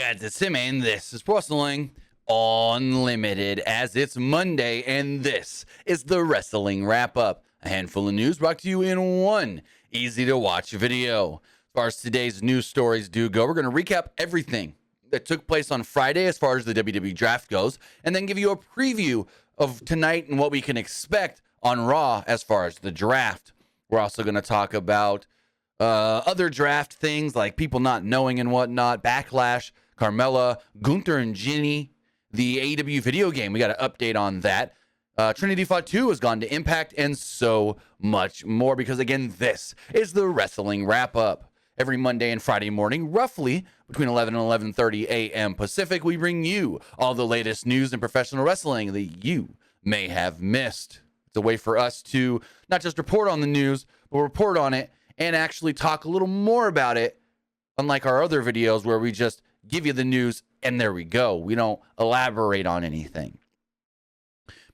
guys, it's Tim, and this is Wrestling Unlimited, as it's Monday, and this is the Wrestling Wrap-Up. A handful of news brought to you in one easy-to-watch video. As far as today's news stories do go, we're going to recap everything that took place on Friday as far as the WWE draft goes, and then give you a preview of tonight and what we can expect on Raw as far as the draft. We're also going to talk about other draft things like people not knowing and whatnot, Backlash, Carmella, Gunther and Ginny, the AEW video game. We got an update on that. Trinity Fought 2 has gone to Impact, and so much more, because again, this is the Wrestling Wrap-Up. Every Monday and Friday morning, roughly between 11 and 11:30 a.m. Pacific, we bring you all the latest news in professional wrestling that you may have missed. It's a way for us to not just report on the news, but report on it and actually talk a little more about it, unlike our other videos where we just give you the news and there we go. We don't elaborate on anything.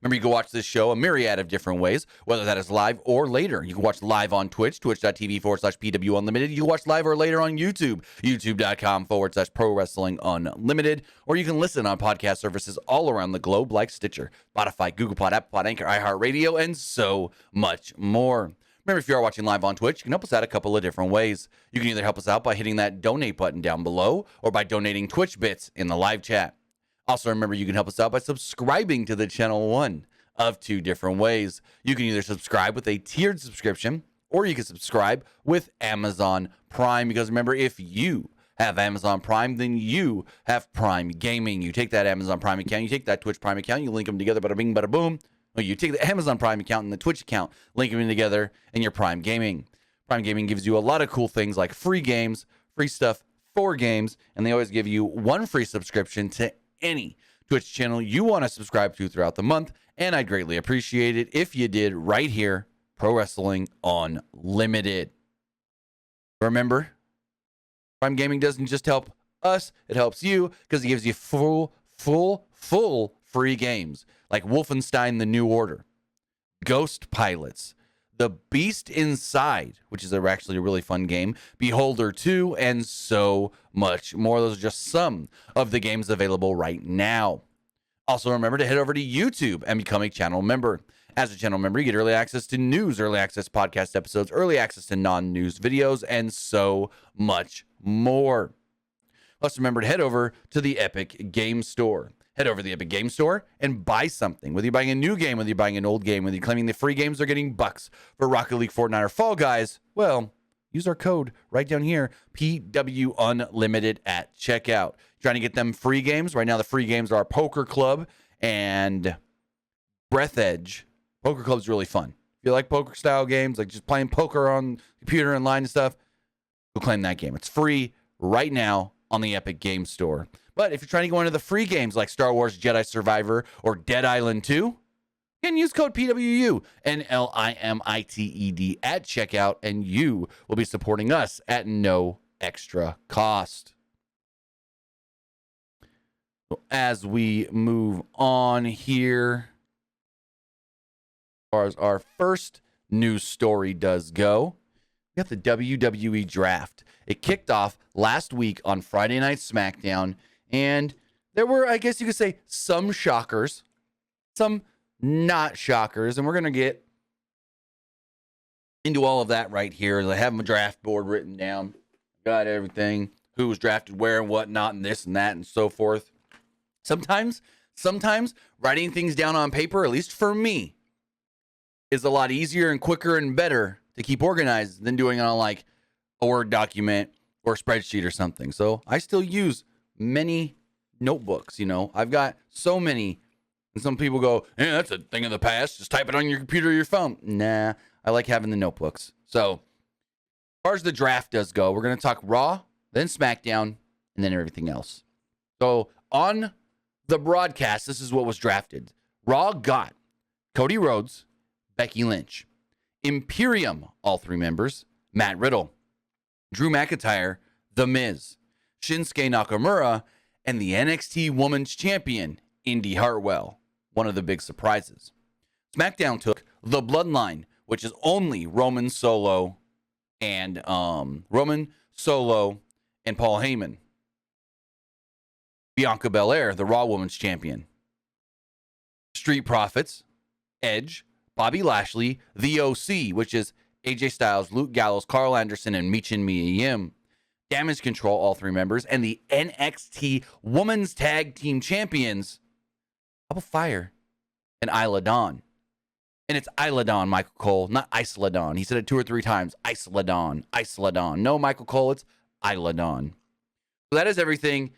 Remember, you can watch this show a myriad of different ways, whether that is live or later. You can watch live on Twitch, twitch.tv/PWU Unlimited. You can watch live or later on YouTube, youtube.com/Pro Wrestling Unlimited. Or you can listen on podcast services all around the globe like Stitcher, Spotify, Google Pod, Apple Pod, Anchor, iHeartRadio, and so much more. Remember, if you are watching live on Twitch, you can help us out a couple of different ways. You can either help us out by hitting that donate button down below or by donating Twitch bits in the live chat. Also, remember, you can help us out by subscribing to the channel, one of two different ways. You can either subscribe with a tiered subscription, or you can subscribe with Amazon Prime, because remember, if you have Amazon Prime, then you have Prime Gaming. You take that Amazon Prime account, you take that Twitch Prime account, you link them together, bada bing, bada boom. Or you take the Amazon Prime account and the Twitch account, link them together, and you're Prime Gaming. Prime Gaming gives you a lot of cool things like free games, free stuff for games, and they always give you one free subscription to any Twitch channel you want to subscribe to throughout the month, and I'd greatly appreciate it if you did right here, Pro Wrestling Unlimited. Remember, Prime Gaming doesn't just help us, it helps you, because it gives you full free games like Wolfenstein: The New Order, Ghost Pilots, The Beast Inside, which is actually a really fun game, Beholder 2, and so much more. Those are just some of the games available right now. Also, remember to head over to YouTube and become a channel member. As a channel member, you get early access to news, early access podcast episodes, early access to non-news videos, and so much more. Plus, remember to head over to the Epic Game Store. Head over to the Epic Game Store and buy something. Whether you're buying a new game, whether you're buying an old game, whether you're claiming the free games are getting bucks for Rocket League, Fortnite, or Fall Guys, well, use our code right down here, PW Unlimited at checkout. Trying to get them free games. Right now, the free games are Poker Club and Breath Edge. Poker Club is really fun. If you like poker-style games, like just playing poker on computer online and stuff, go claim that game. It's free right now on the Epic Game Store. But if you're trying to go into the free games like Star Wars Jedi Survivor or Dead Island 2, you can use code PWU, NLIMITED, at checkout, and you will be supporting us at no extra cost. So as we move on here, as far as our first news story does go, we got the WWE draft. It kicked off last week on Friday Night SmackDown, and there were, I guess you could say, some shockers, some not shockers, and we're going to get into all of that right here. I have my draft board written down, got everything, who was drafted where and whatnot, and this and that and so forth. Sometimes writing things down on paper, at least for me, is a lot easier and quicker and better to keep organized than doing it on like a Word document or spreadsheet or something. So I still use many notebooks. I've got so many, and some people go, yeah, that's a thing of the past, just type it on your computer or your phone. Nah, I like having the notebooks. So as far as the draft does go, we're going to talk Raw, then SmackDown, and then everything else. So on the broadcast, this is what was drafted. Raw got Cody Rhodes, Becky Lynch, Imperium, all three members, Matt Riddle, Drew McIntyre, The Miz, Shinsuke Nakamura, and the NXT Women's Champion, Indy Hartwell. One of the big surprises. SmackDown took The Bloodline, which is only Roman Solo and Paul Heyman. Bianca Belair, the Raw Women's Champion. Street Profits, Edge, Bobby Lashley, The OC, which is AJ Styles, Luke Gallows, Carl Anderson, and Michin Mia Yim. Damage Control, all 3 members, and the NXT Women's Tag Team Champions, Double Fire and Isla Dawn. And it's Isla Dawn, Michael Cole, not Isla Dawn. He said it 2 or 3 times. Isla Dawn, Isla Dawn. No, Michael Cole, it's Isla Dawn. So that is everything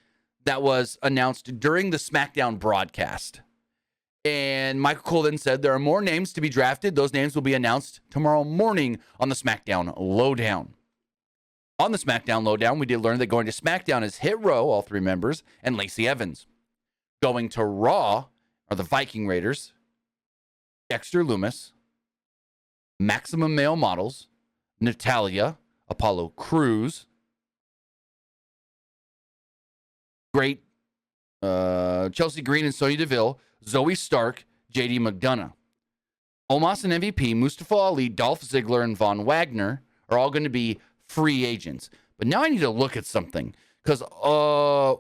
that was announced during the SmackDown broadcast. And Michael Cole then said there are more names to be drafted. Those names will be announced tomorrow morning on the SmackDown Lowdown. On the SmackDown Lowdown, we did learn that going to SmackDown is Hit Row, all 3 members, and Lacey Evans. Going to Raw are the Viking Raiders, Dexter Lumis, Maximum Male Models, Natalia, Apollo Crews, Great, Chelsea Green and Sonya Deville, Zoe Stark, JD McDonough. Omos and MVP, Mustafa Ali, Dolph Ziggler, and Von Wagner are all going to be free agents. But now I need to look at something because I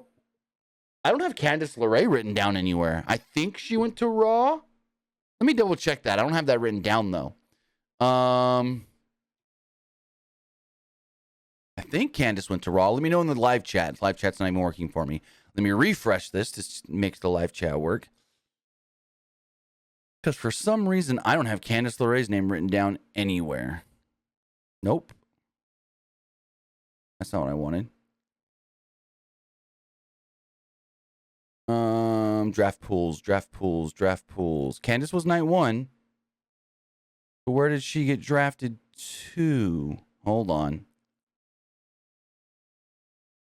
don't have Candice LeRae written down anywhere. I think she went to Raw. Let me double check that. I don't have that written down though. I think Candice went to Raw. Let me know in the live chat. Live chat's not even working for me. Let me refresh this to make the live chat work. Because for some reason, I don't have Candice LeRae's name written down anywhere. Nope. That's not what I wanted. Draft pools. Candice was night 1. But where did she get drafted to? Hold on.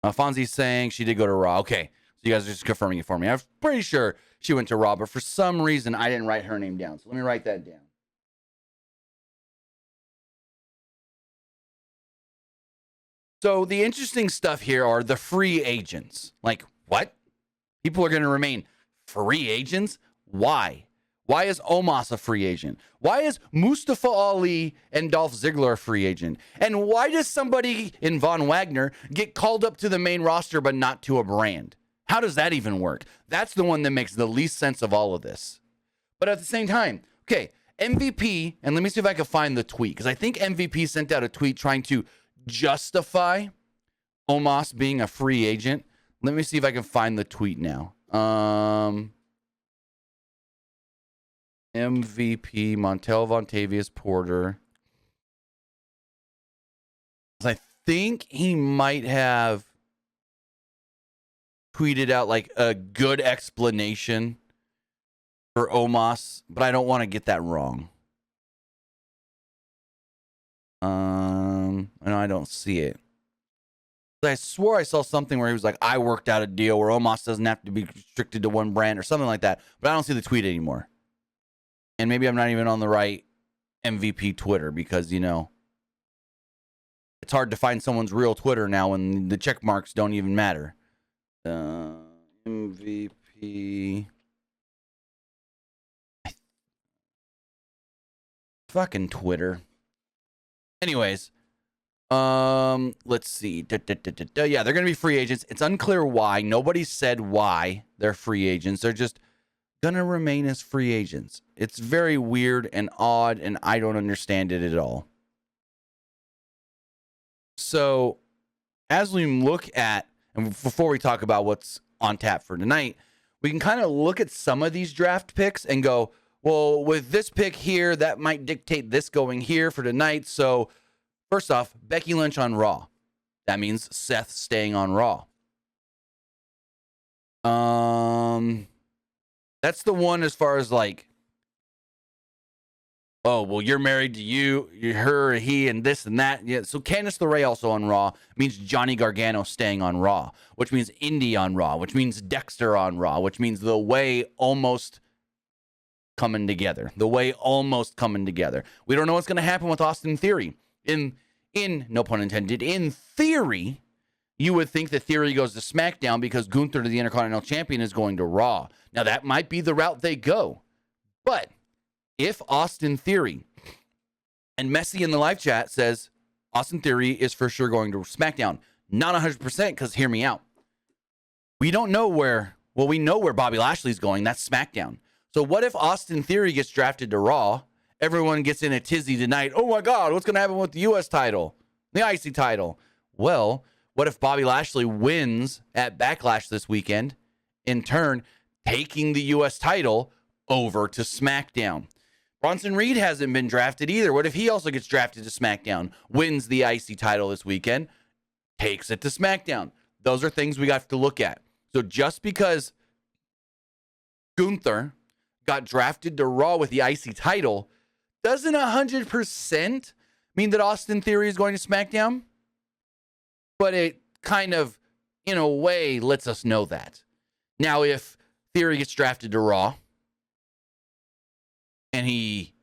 Fonzie's saying she did go to Raw. Okay, so you guys are just confirming it for me. I'm pretty sure she went to Raw, but for some reason, I didn't write her name down. So let me write that down. So the interesting stuff here are the free agents. Like, what? People are going to remain free agents? Why? Why is Omos a free agent? Why is Mustafa Ali and Dolph Ziggler a free agent? And why does somebody in Von Wagner get called up to the main roster but not to a brand? How does that even work? That's the one that makes the least sense of all of this. But at the same time, okay, MVP, and let me see if I can find the tweet, because I think MVP sent out a tweet trying to justify Omos being a free agent. Let me see if I can find the tweet now. MVP, Montel Vontavious Porter. I think he might have tweeted out like a good explanation for Omos, but I don't want to get that wrong. I don't see it. I swore I saw something where he was like, I worked out a deal where Omos doesn't have to be restricted to one brand or something like that, but I don't see the tweet anymore. And maybe I'm not even on the right MVP Twitter because, you know, it's hard to find someone's real Twitter now when the check marks don't even matter. MVP. Fucking Twitter. Anyways, let's see. Yeah, they're going to be free agents. It's unclear why. Nobody said why they're free agents. They're just going to remain as free agents. It's very weird and odd, and I don't understand it at all. So, as we look at, and before we talk about what's on tap for tonight, we can kind of look at some of these draft picks and go, well, with this pick here, that might dictate this going here for tonight. So, first off, Becky Lynch on Raw. That means Seth staying on Raw. That's the one as far as like, oh, well, you're married to you're her, he, and this and that. Yeah. So Candice LeRae also on Raw means Johnny Gargano staying on Raw, which means Indy on Raw, which means Dexter on Raw, which means the way almost coming together. The way almost coming together. We don't know what's going to happen with Austin Theory. In no pun intended, in theory, you would think that Theory goes to SmackDown because Gunther, the Intercontinental Champion, is going to Raw. Now, that might be the route they go. But if Austin Theory, and Messi in the live chat says Austin Theory is for sure going to SmackDown, not 100% because hear me out. We don't know where, well, we know where Bobby Lashley's going. That's SmackDown. So what if Austin Theory gets drafted to Raw? Everyone gets in a tizzy tonight. Oh my God, what's going to happen with the U.S. title, the IC title? Well, what if Bobby Lashley wins at Backlash this weekend, in turn taking the U.S. title over to SmackDown? Bronson Reed hasn't been drafted either. What if he also gets drafted to SmackDown, wins the IC title this weekend, takes it to SmackDown? Those are things we have to look at. So just because Gunther got drafted to Raw with the IC title doesn't 100% mean that Austin Theory is going to SmackDown, but it kind of, in a way, lets us know that. Now, if Theory gets drafted to Raw, and he,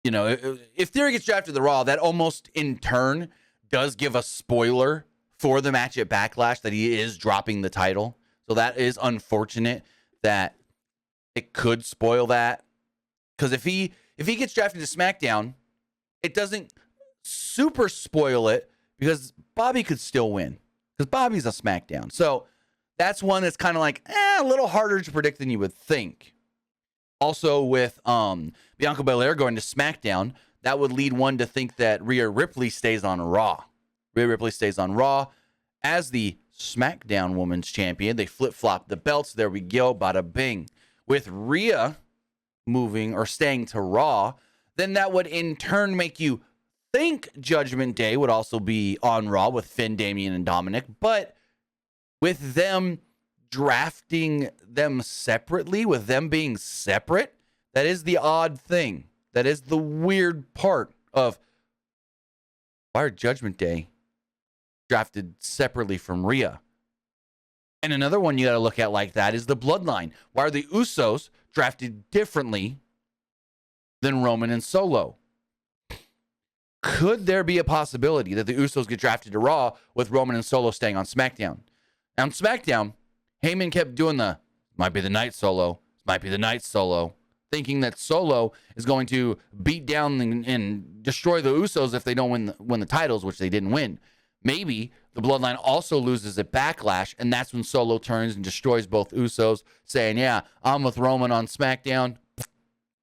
if Theory gets drafted to Raw, that almost in turn does give a spoiler for the match at Backlash that he is dropping the title. So that is unfortunate that it could spoil that. Because if he gets drafted to SmackDown, it doesn't super spoil it because Bobby could still win. Because Bobby's a SmackDown. So that's one that's kind of like a little harder to predict than you would think. Also with Bianca Belair going to SmackDown, that would lead one to think that Rhea Ripley stays on Raw. Rhea Ripley stays on Raw as the SmackDown Women's Champion. They flip-flop the belts. There we go. Bada bing. With Rhea moving or staying to Raw, then that would in turn make you think Judgment Day would also be on Raw with Finn, Damian, and Dominic. But with them drafting them separately, with them being separate, that is the odd thing. That is the weird part of why are Judgment Day drafted separately from Rhea? And another one you got to look at like that is the Bloodline. Why are the Usos drafted differently than Roman and Solo? Could there be a possibility that the Usos get drafted to Raw with Roman and Solo staying on SmackDown? On SmackDown, Heyman kept doing might be the night Solo, might be the night Solo, thinking that Solo is going to beat down and destroy the Usos if they don't win the titles, which they didn't win. Maybe the Bloodline also loses at Backlash, and that's when Solo turns and destroys both Usos, saying, yeah, I'm with Roman on SmackDown.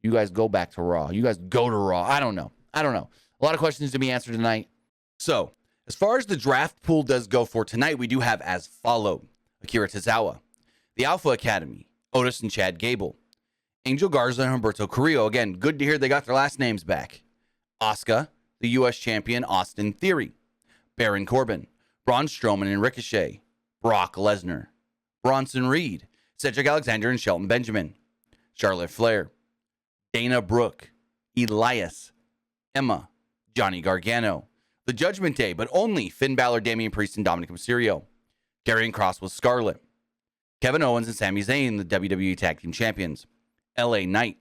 You guys go back to Raw. You guys go to Raw. I don't know. A lot of questions to be answered tonight. So, as far as the draft pool does go for tonight, we do have as follow: Akira Tozawa, the Alpha Academy, Otis and Chad Gable, Angel Garza and Humberto Carrillo. Again, good to hear they got their last names back. Asuka, the U.S. champion, Austin Theory, Baron Corbin, Braun Strowman and Ricochet, Brock Lesnar, Bronson Reed, Cedric Alexander and Shelton Benjamin, Charlotte Flair, Dana Brooke, Elias, Emma, Johnny Gargano, the Judgment Day, but only Finn Balor, Damian Priest, and Dominic Mysterio, Karrion Kross with Scarlett, Kevin Owens and Sami Zayn, the WWE Tag Team Champions, LA Knight,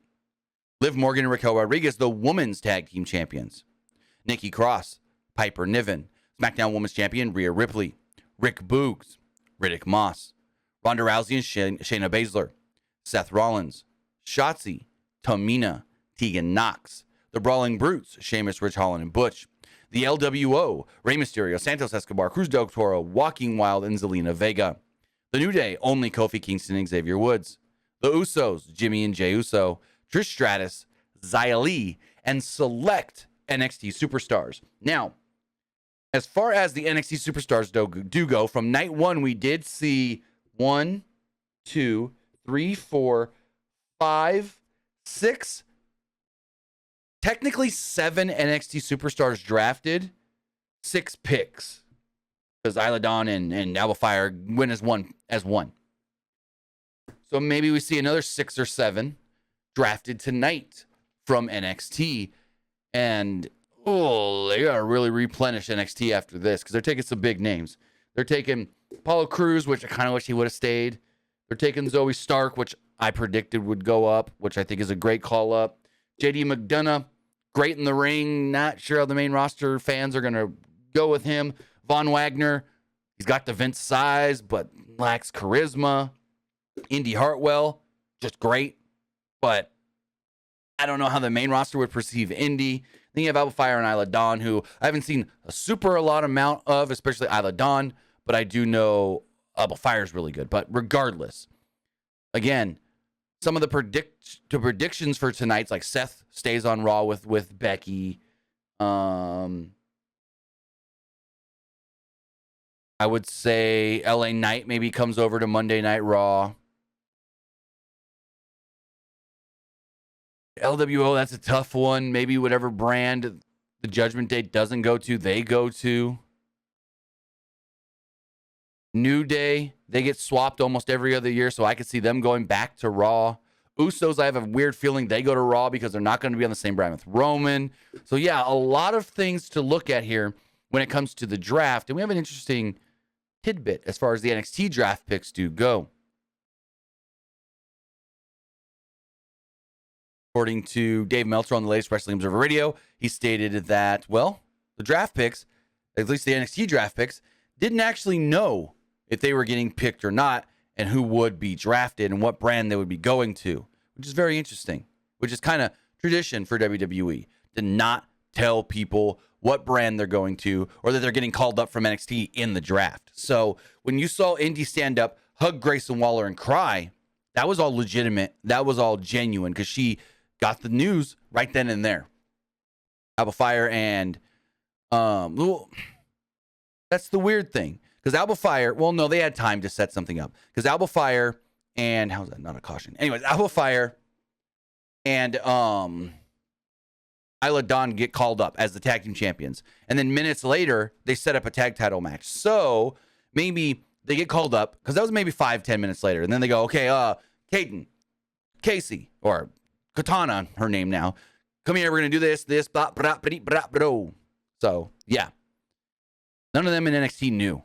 Liv Morgan and Raquel Rodriguez, the Women's Tag Team Champions, Nikki Cross, Piper Niven, SmackDown Women's Champion Rhea Ripley, Rick Boogs, Riddick Moss, Ronda Rousey and Shayna Baszler, Seth Rollins, Shotzi, Tamina, Tegan Knox, the Brawling Brutes, Sheamus, Rich Holland, and Butch, the LWO, Rey Mysterio, Santos Escobar, Cruz del Toro, Walking Wild, and Zelina Vega, the New Day, only Kofi Kingston and Xavier Woods, the Usos, Jimmy and Jey Uso, Trish Stratus, Xia Li, and select NXT superstars. Now, as far as the NXT superstars do go, from night one, we did see 1, 2, 3, 4, 5, 6, technically 7 NXT superstars drafted, 6 picks. Because Isla Dawn and Alba Fire win as one. So maybe we see another 6 or 7 drafted tonight from NXT. And, they got to really replenish NXT after this because they're taking some big names. They're taking Apollo Crews, which I kind of wish he would have stayed. They're taking Zoe Stark, which I predicted would go up, which I think is a great call up. JD McDonough, great in the ring. Not sure how the main roster fans are going to go with him. Von Wagner, he's got the Vince size, but lacks charisma. Indy Hartwell, just great. But I don't know how the main roster would perceive Indy. Then you have Alba Fire and Isla Dawn, who I haven't seen a lot amount of, especially Isla Dawn. But I do know Fire's really good. But regardless, again, some of the predictions for tonight's like Seth stays on Raw with Becky. I would say LA Knight maybe comes over to Monday Night Raw. LWO, that's a tough one. Maybe whatever brand the Judgment Day doesn't go to, they go to. New Day, they get swapped almost every other year, so I could see them going back to Raw. Usos, I have a weird feeling they go to Raw because they're not going to be on the same brand with Roman. So, yeah, a lot of things to look at here when it comes to the draft. And we have an interesting tidbit as far as the NXT draft picks do go. According to Dave Meltzer on the latest Wrestling Observer Radio, he stated that, well, the draft picks, at least the NXT draft picks, didn't actually know if they were getting picked or not and who would be drafted and what brand they would be going to, which is very interesting, which is kind of tradition for WWE to not tell people what brand they're going to or that they're getting called up from NXT in the draft. So when you saw Indy stand up, hug Grayson Waller and cry, that was all legitimate. That was all genuine because she got the news right then and there. Alba Fire and that's the weird thing. Because Alba Fire, well, no, they had time to set something up. Because Alba Fire and, how's that not a caution? Anyways, Alba Fire and Isla Dawn get called up as the tag team champions. And then minutes later, they set up a tag title match. So maybe they get called up, because that was maybe 5-10 minutes later. And then they go, okay, Kaden, Casey, or Katana, her name now. Come here, we're going to do this, blah, blah, blah, blah, blah. So, yeah. None of them in NXT knew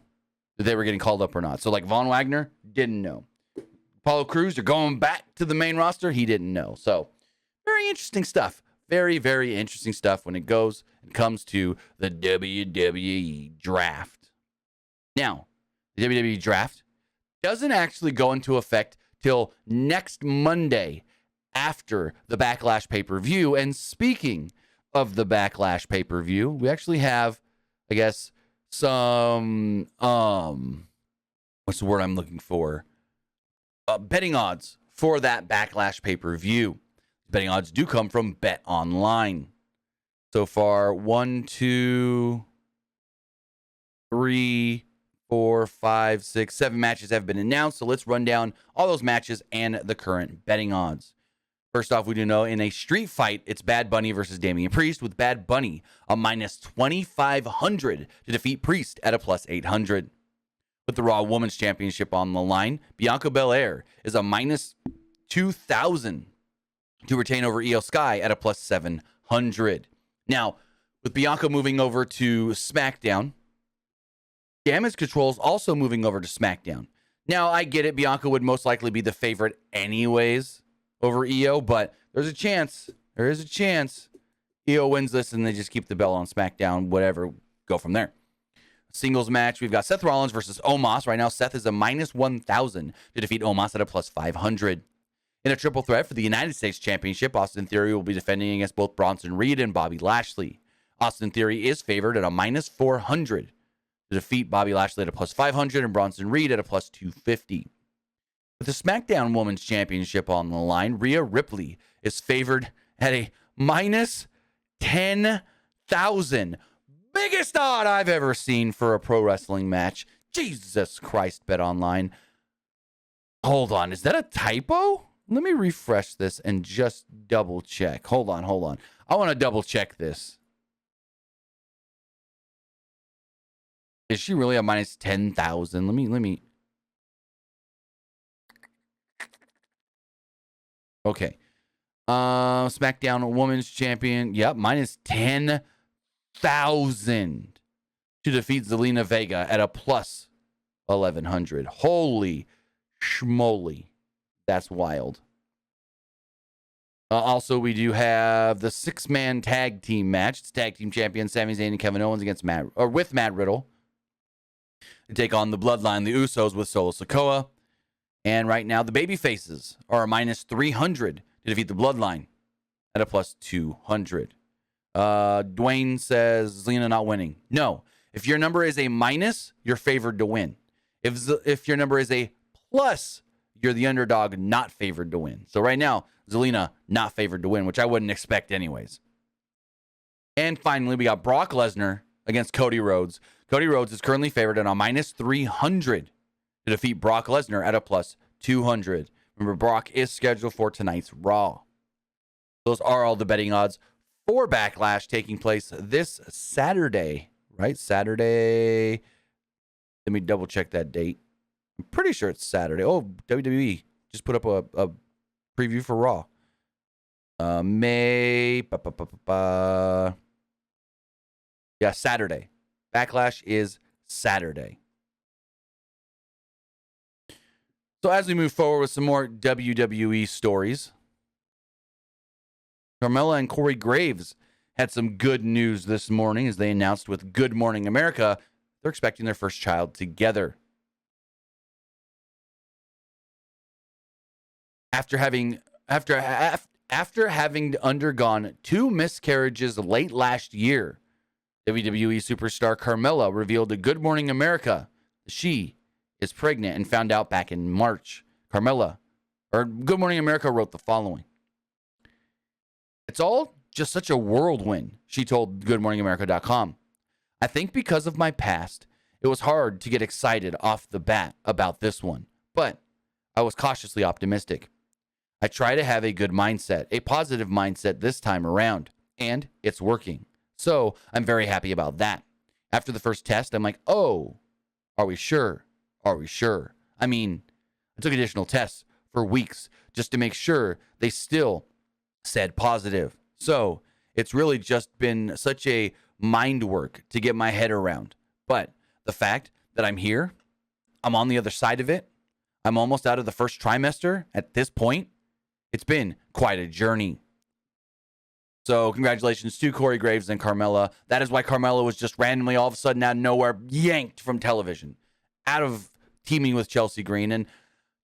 that they were getting called up or not. So, like, Von Wagner didn't know. Apollo Crews, they're going back to the main roster. He didn't know. So, very interesting stuff. Very, very interesting stuff when it comes to the WWE draft. Now, the WWE draft doesn't actually go into effect till next Monday after the Backlash pay-per-view. And speaking of the Backlash pay-per-view, we actually have, I guess, some what's the word I'm looking for? Betting odds for that Backlash pay-per-view. Betting odds do come from Bet Online. So far, 1, 2, 3, 4, 5, 6, 7 matches have been announced. So let's run down all those matches and the current betting odds. First off, we do know in a street fight, it's Bad Bunny versus Damian Priest, with Bad Bunny a minus 2,500 to defeat Priest at a plus 800. With the Raw Women's Championship on the line, Bianca Belair is a minus 2,000 to retain over Io Sky at a plus 700. Now, with Bianca moving over to SmackDown, Damage Control's also moving over to SmackDown. Now, I get it. Bianca would most likely be the favorite anyways over Io, but there's a chance. There is a chance Io wins this and they just keep the belt on SmackDown, whatever, go from there. Singles match, we've got Seth Rollins versus Omos. Right now, Seth is a minus 1,000 to defeat Omos at a plus 500. In a triple threat for the United States Championship, Austin Theory will be defending against both Bronson Reed and Bobby Lashley. Austin Theory is favored at a minus 400 to defeat Bobby Lashley at a plus 500 and Bronson Reed at a plus 250. With the SmackDown Women's Championship on the line, Rhea Ripley is favored at a minus 10,000. Biggest odd I've ever seen for a pro wrestling match. Jesus Christ, Bet Online. Hold on, is that a typo? Let me refresh this and just double check. Hold on. I want to double check this. Is she really a minus 10,000? Let me. Okay. SmackDown Women's Champion. Yep, minus 10,000 to defeat Zelina Vega at a plus 1,100. Holy schmoly. That's wild. Also, we do have the 6-man tag team match. It's tag team champion Sami Zayn and Kevin Owens against Matt Riddle. They take on the Bloodline, the Usos, with Solo Sikoa. And right now, the Babyfaces are a minus 300 to defeat the Bloodline at a plus 200. Dwayne says Zelina not winning. No. If your number is a minus, you're favored to win. If your number is a plus, you're the underdog, not favored to win. So right now, Zelina not favored to win, which I wouldn't expect anyways. And finally, we got Brock Lesnar against Cody Rhodes. Cody Rhodes is currently favored at a minus 300 to defeat Brock Lesnar at a plus 200. Remember, Brock is scheduled for tonight's Raw. Those are all the betting odds for Backlash taking place this Saturday, right? Saturday. Let me double check that date. I'm pretty sure it's Saturday. Oh, WWE just put up a preview for Raw. May. Yeah, Saturday. Backlash is Saturday. So as we move forward with some more WWE stories, Carmella and Corey Graves had some good news this morning as they announced with Good Morning America they're expecting their first child together. After having undergone 2 miscarriages late last year, WWE superstar Carmella revealed to Good Morning America she is pregnant and found out back in March. Good Morning America wrote the following. It's all just such a whirlwind, she told GoodMorningAmerica.com. I think because of my past, it was hard to get excited off the bat about this one, but I was cautiously optimistic. I try to have a good mindset, a positive mindset this time around, and it's working. So I'm very happy about that. After the first test, I'm like, oh, are we sure? Are we sure? I mean, I took additional tests for weeks just to make sure they still said positive. So it's really just been such a mind work to get my head around. But the fact that I'm here, I'm on the other side of it, I'm almost out of the first trimester at this point, it's been quite a journey. So congratulations to Corey Graves and Carmella. That is why Carmella was just randomly all of a sudden out of nowhere yanked from television, out of teaming with Chelsea Green. And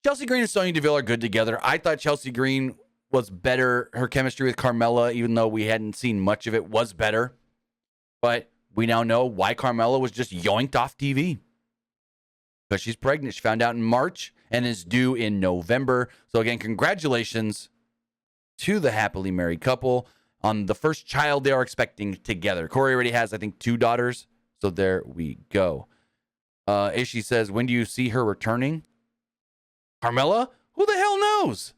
Chelsea Green and Sonya Deville are good together. I thought Chelsea Green was better. Her chemistry with Carmella, even though we hadn't seen much of it, was better. But we now know why Carmella was just yoinked off TV. Because she's pregnant. She found out in March and is due in November. So again, congratulations to the happily married couple on the first child they are expecting together. Corey already has, I think, 2 daughters. So there we go. Ishii says, when do you see her returning? Carmella? Who the hell knows?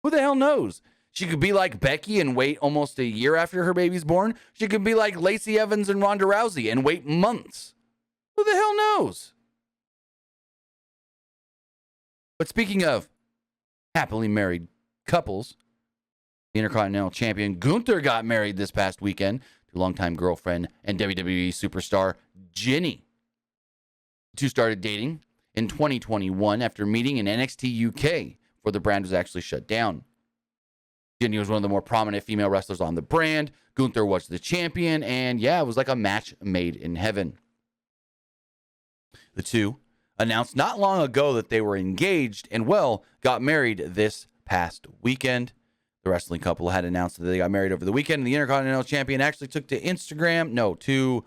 Who the hell knows? She could be like Becky and wait almost a year after her baby's born. She could be like Lacey Evans and Ronda Rousey and wait months. Who the hell knows? But speaking of happily married couples, the Intercontinental Champion Gunther got married this past weekend to longtime girlfriend and WWE superstar Jinny. The two started dating in 2021 after meeting in NXT UK before the brand was actually shut down. Jinny was one of the more prominent female wrestlers on the brand. Gunther was the champion, and yeah, it was like a match made in heaven. The two announced not long ago that they were engaged and, well, got married this past weekend. The wrestling couple had announced that they got married over the weekend, and the Intercontinental Champion actually took to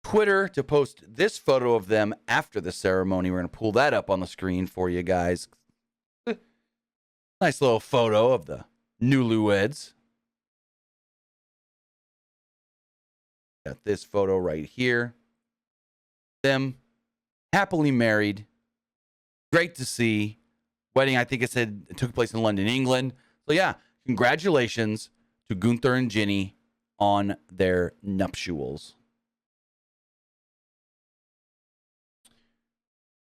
Twitter to post this photo of them after the ceremony. We're going to pull that up on the screen for you guys. Nice little photo of the newlyweds. Got this photo right here. Them happily married. Great to see. Wedding, I think it said it took place in London, England. So yeah, congratulations to Gunther and Jinny on their nuptials.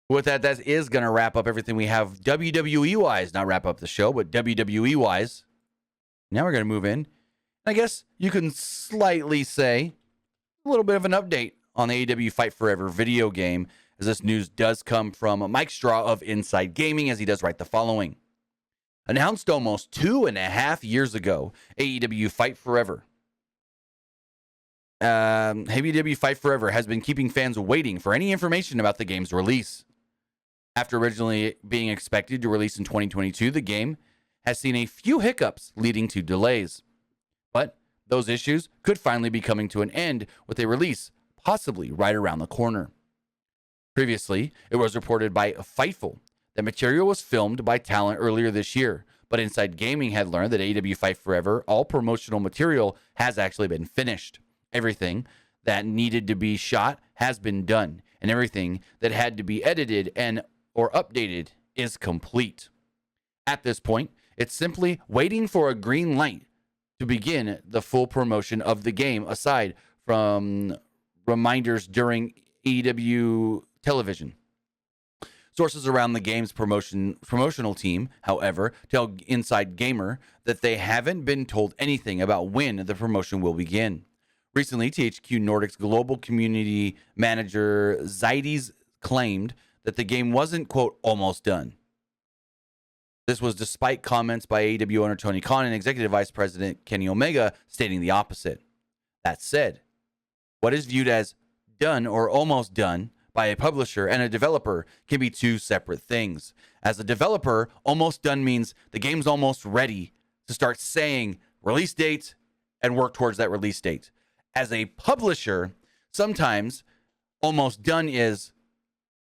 With that, that is going to wrap up everything we have WWE-wise. Not wrap up the show, but WWE-wise. Now we're going to move in. I guess you can slightly say a little bit of an update on the AEW Fight Forever video game, as this news does come from Mike Straw of Inside Gaming, as he does write the following. Announced almost 2.5 years ago, AEW Fight Forever. AEW Fight Forever has been keeping fans waiting for any information about the game's release. After originally being expected to release in 2022, the game has seen a few hiccups leading to delays. But those issues could finally be coming to an end with a release possibly right around the corner. Previously, it was reported by Fightful that material was filmed by talent earlier this year, but Inside Gaming had learned that AEW Fight Forever, all promotional material has actually been finished. Everything that needed to be shot has been done, and everything that had to be edited and or updated is complete. At this point, it's simply waiting for a green light to begin the full promotion of the game, aside from reminders during AEW television. Sources around the game's promotional team, however, tell Inside Gamer that they haven't been told anything about when the promotion will begin. Recently, THQ Nordic's global community manager Zaides claimed that the game wasn't, quote, almost done. This was despite comments by AEW owner Tony Khan and Executive Vice President Kenny Omega stating the opposite. That said, what is viewed as done or almost done by a publisher and a developer can be two separate things. As a developer, almost done means the game's almost ready to start saying release date and work towards that release date. As a publisher, sometimes almost done is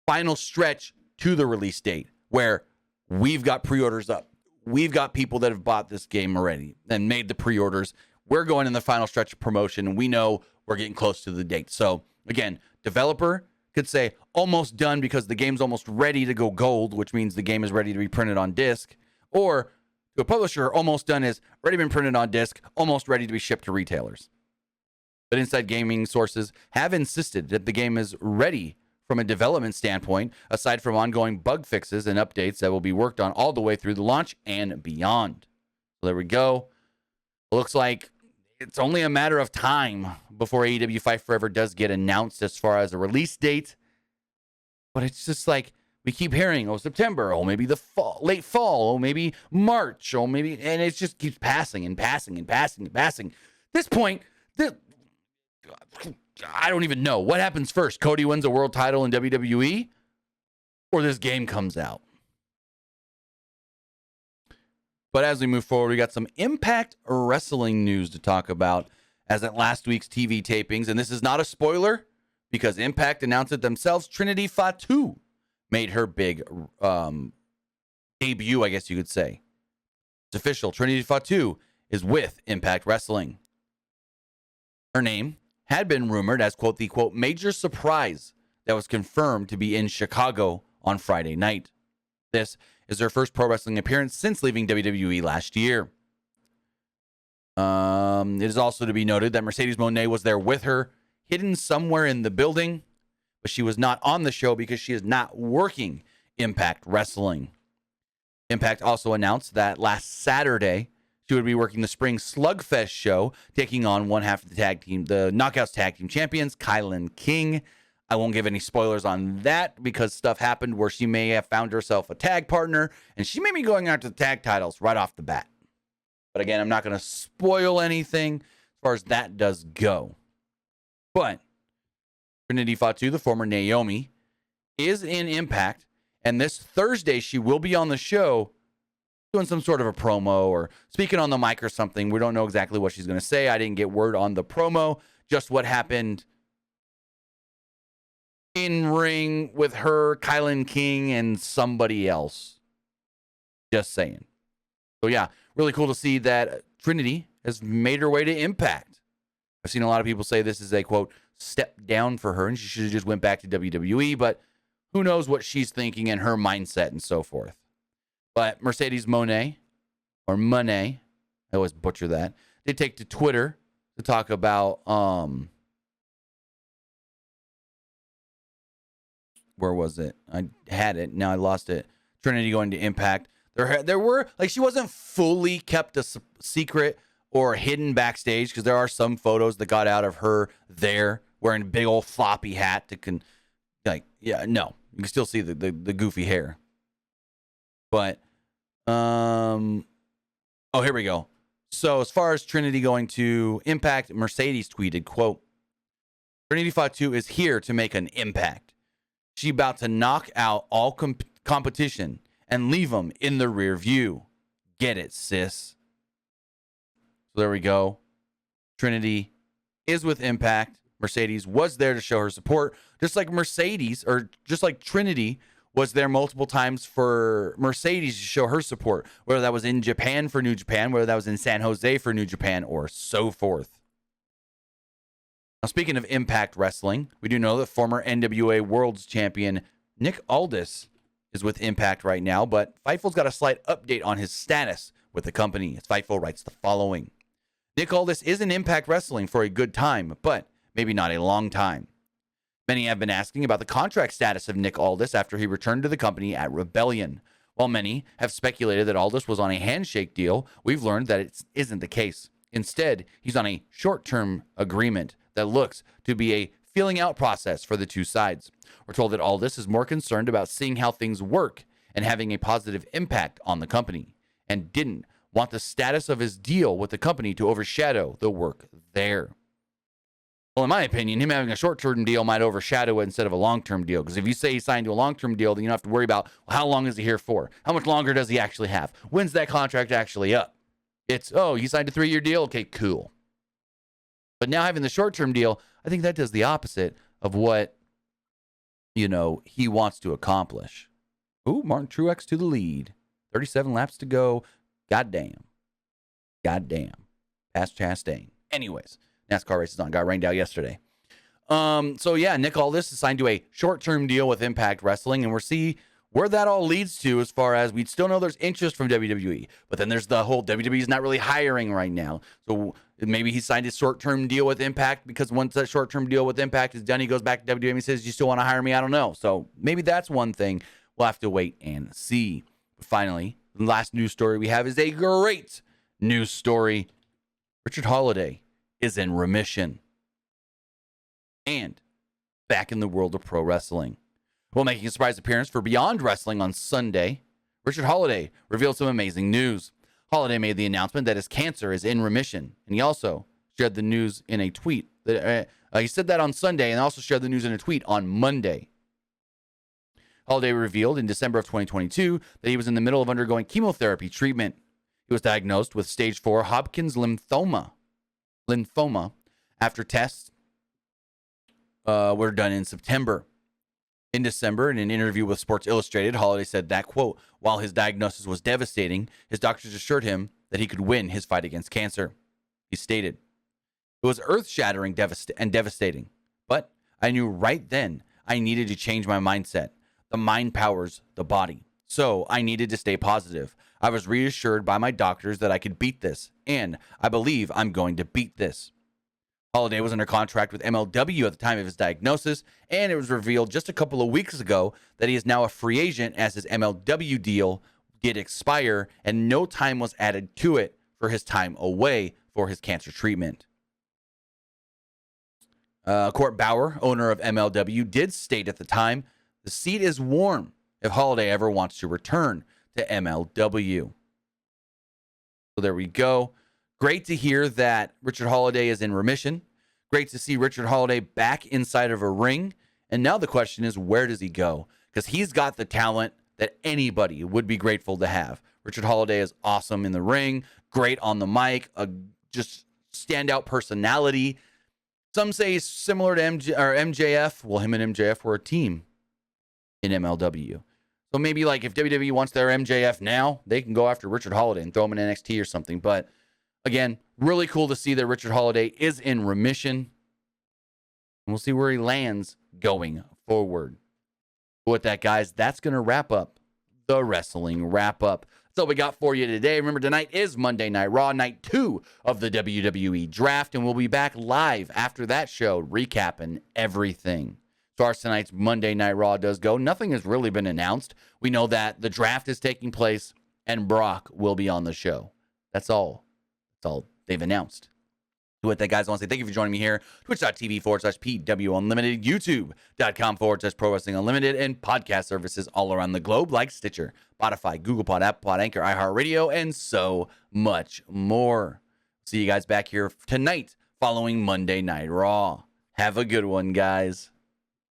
final stretch to the release date, where we've got pre-orders up. We've got people that have bought this game already and made the pre-orders. We're going in the final stretch of promotion, and we know we're getting close to the date. So, again, developer could say almost done because the game's almost ready to go gold, which means the game is ready to be printed on disc. Or to a publisher, almost done is already been printed on disc, almost ready to be shipped to retailers. But Inside Gaming sources have insisted that the game is ready from a development standpoint, aside from ongoing bug fixes and updates that will be worked on all the way through the launch and beyond. So there we go. Looks like it's only a matter of time before AEW Fight Forever does get announced as far as a release date. But it's just like we keep hearing, oh, September, oh, maybe the fall, late fall, oh, maybe March, oh, maybe, and it just keeps passing and passing and passing and passing. At this point, I don't even know. What happens first? Cody wins a world title in WWE? Or this game comes out? But as we move forward, we got some Impact Wrestling news to talk about as at last week's TV tapings. And this is not a spoiler because Impact announced it themselves. Trinity Fatu made her big debut, I guess you could say. It's official. Trinity Fatu is with Impact Wrestling. Her name had been rumored as, quote, the, quote, major surprise that was confirmed to be in Chicago on Friday night. This is her first pro wrestling appearance since leaving WWE last year. It is also to be noted that Mercedes Moné was there with her, hidden somewhere in the building, but she was not on the show because she is not working Impact Wrestling. Impact also announced that last Saturday, she would be working the Spring Slugfest show, taking on one half of the tag team, the Knockouts Tag Team Champions, Kylan King. I won't give any spoilers on that because stuff happened where she may have found herself a tag partner, and she may be going after the tag titles right off the bat. But again, I'm not going to spoil anything as far as that does go. But Trinity Fatu, the former Naomi, is in Impact, and this Thursday she will be on the show doing some sort of a promo or speaking on the mic or something. We don't know exactly what she's going to say. I didn't get word on the promo, just what happened in ring with her, Kylan King, and somebody else. Just saying. So yeah, really cool to see that Trinity has made her way to Impact. I've seen a lot of people say this is a, quote, step down for her and she should have just went back to WWE, but who knows what she's thinking and her mindset and so forth. But Mercedes Moné, or Moné, I always butcher that, did take to Twitter to talk about, where was it? I had it. Now I lost it. Trinity going to Impact. There were, like, she wasn't fully kept a secret or hidden backstage because there are some photos that got out of her there wearing a big old floppy hat you can still see the goofy hair. But, here we go. So as far as Trinity going to Impact, Mercedes tweeted, quote, Trinity Fatu is here to make an impact. She about to knock out all competition and leave them in the rear view. Get it, sis. So there we go. Trinity is with Impact. Mercedes was there to show her support, just like Trinity was there multiple times for Mercedes to show her support, whether that was in Japan for New Japan, whether that was in San Jose for New Japan, or so forth. Now, speaking of Impact Wrestling, we do know that former NWA World's Champion Nick Aldis is with Impact right now, but Fightful's got a slight update on his status with the company. As Fightful writes the following. Nick Aldis is in Impact Wrestling for a good time, but maybe not a long time. Many have been asking about the contract status of Nick Aldis after he returned to the company at Rebellion. While many have speculated that Aldis was on a handshake deal, we've learned that it isn't the case. Instead, he's on a short-term agreement that looks to be a feeling out process for the two sides. We're told that Aldis is more concerned about seeing how things work and having a positive impact on the company, and didn't want the status of his deal with the company to overshadow the work there. Well, in my opinion, him having a short-term deal might overshadow it instead of a long-term deal. Because if you say he signed to a long-term deal, then you don't have to worry about, well, how long is he here for? How much longer does he actually have? When's that contract actually up? It's, oh, he signed a 3-year deal? Okay, cool. But now having the short-term deal, I think that does the opposite of what, he wants to accomplish. Ooh, Martin Truex to the lead. 37 laps to go. Goddamn. Past Chastain. Anyways. NASCAR races on. Got rained out yesterday. Nick Aldis is signed to a short-term deal with Impact Wrestling, and we'll see where that all leads to as far as we still know there's interest from WWE. But then there's the whole WWE is not really hiring right now. So maybe he signed a short-term deal with Impact because once that short-term deal with Impact is done, he goes back to WWE and says, you still want to hire me? I don't know. So maybe that's one thing. We'll have to wait and see. But finally, the last news story we have is a great news story. Richard Holiday is in remission and back in the world of pro wrestling. While making a surprise appearance for Beyond Wrestling on Sunday, Richard Holiday revealed some amazing news. Holiday made the announcement that his cancer is in remission, and he also shared the news in a tweet. He said that on Sunday and also shared the news in a tweet on Monday. Holiday revealed in December of 2022 that he was in the middle of undergoing chemotherapy treatment. He was diagnosed with stage 4 Hodgkin's lymphoma after tests were done in September. In December, in an interview with Sports Illustrated, Holiday said that, quote, while his diagnosis was devastating, his doctors assured him that he could win his fight against cancer. He stated, it was earth-shattering and devastating, but I knew right then I needed to change my mindset. The mind powers the body. So I needed to stay positive. I was reassured by my doctors that I could beat this, and I believe I'm going to beat this. Holiday was under contract with MLW at the time of his diagnosis, and it was revealed just a couple of weeks ago that he is now a free agent as his MLW deal did expire, and no time was added to it for his time away for his cancer treatment. Court Bauer, owner of MLW, did state at the time, the seat is warm if Holiday ever wants to return to MLW. So there we go. Great to hear that Richard Holiday is in remission. Great to see Richard Holiday back inside of a ring. And now the question is, where does he go? Because he's got the talent that anybody would be grateful to have. Richard Holiday is awesome in the ring, great on the mic, a just standout personality. Some say he's similar to MJF. Well, him and MJF were a team in MLW. So maybe like if WWE wants their MJF now, they can go after Richard Holiday and throw him in NXT or something. But again, really cool to see that Richard Holiday is in remission. And we'll see where he lands going forward. With that, guys, that's going to wrap up the Wrestling Wrap-Up. That's all we got for you today. Remember, tonight is Monday Night Raw, night 2 of the WWE Draft, and we'll be back live after that show, recapping everything. As far as tonight's Monday Night Raw does go, nothing has really been announced. We know that the draft is taking place, and Brock will be on the show. That's all. That's all they've announced. With that, guys, I want to say thank you for joining me here. Twitch.tv/PW Unlimited, YouTube.com/Pro Wrestling Unlimited, and podcast services all around the globe like Stitcher, Spotify, Google Pod, Apple Pod, Anchor, iHeartRadio, and so much more. See you guys back here tonight following Monday Night Raw. Have a good one, guys.